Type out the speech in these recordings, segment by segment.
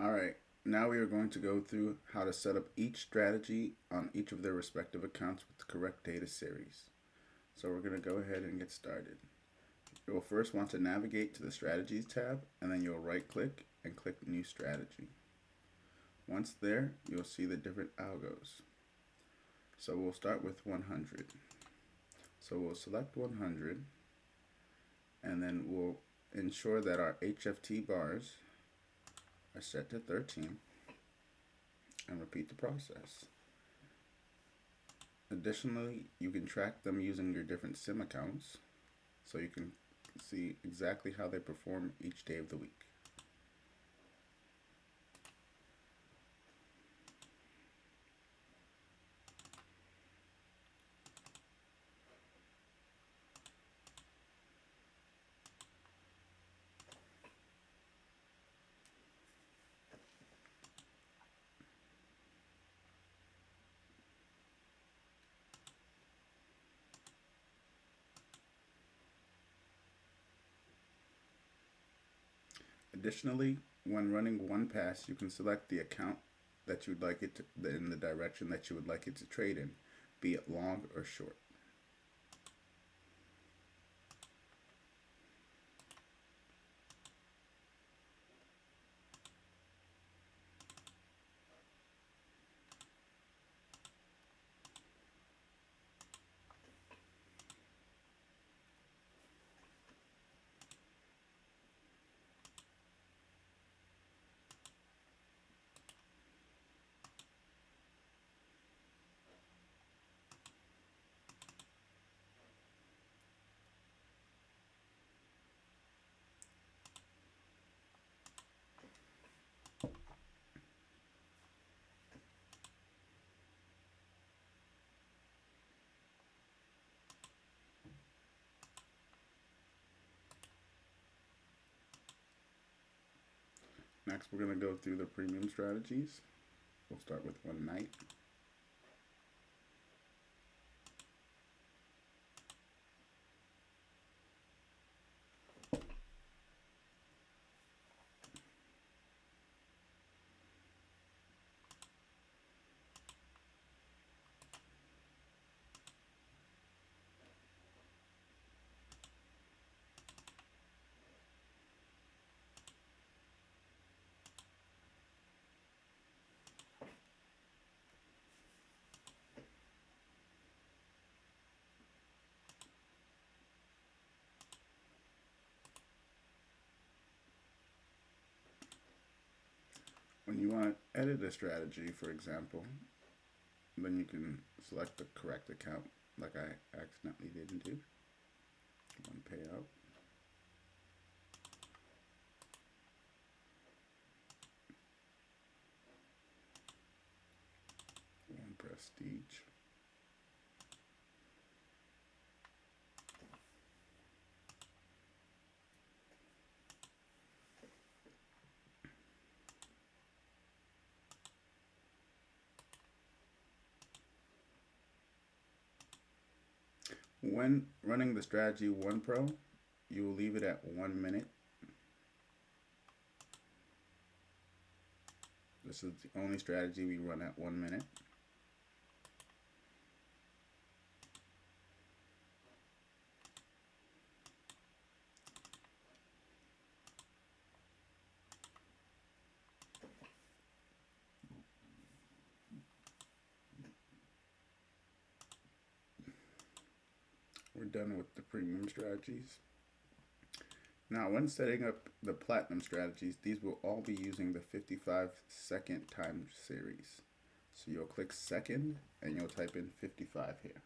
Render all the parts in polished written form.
Alright, now we are going to go through how to set up each strategy on each of their respective accounts with the correct data series. So we're going to go ahead and get started. You will first want to navigate to the Strategies tab, and then you'll right click and click New Strategy. Once there, you'll see the different algos. So we'll start with 100. So we'll select 100, and then we'll ensure that our HFT bars are set to 13, and repeat the process. Additionally, you can track them using your different sim accounts, so you can see exactly how they perform each day of the week. Additionally, when running one pass, you can select the account that you would like it to, in the direction that you would like it to trade in, be it long or short. Next, we're going to go through the premium strategies. We'll start with one night. When you want to edit a strategy, for example, then you can select the correct account, like I accidentally didn't do. One payout. One prestige. When running the strategy 1 Pro, you will leave it at 1 minute. This is the only strategy we run at 1 minute. We're done with the premium strategies. Now, when setting up the platinum strategies, these will all be using the 55-second time series. So you'll click second and you'll type in 55 here.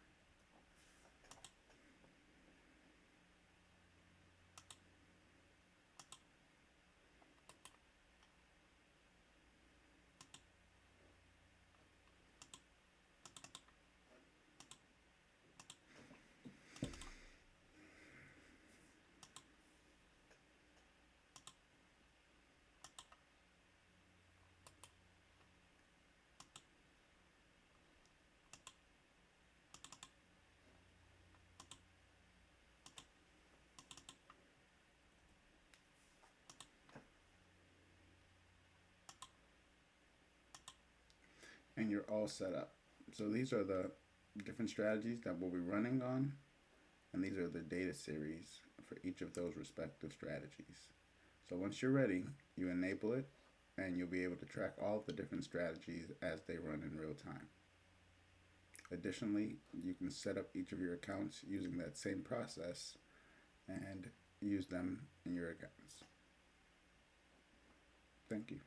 and you're all set up. So these are the different strategies that we'll be running on, and these are the data series for each of those respective strategies. So once you're ready, you enable it, and you'll be able to track all of the different strategies as they run in real time. Additionally, you can set up each of your accounts using that same process and use them in your accounts. Thank you.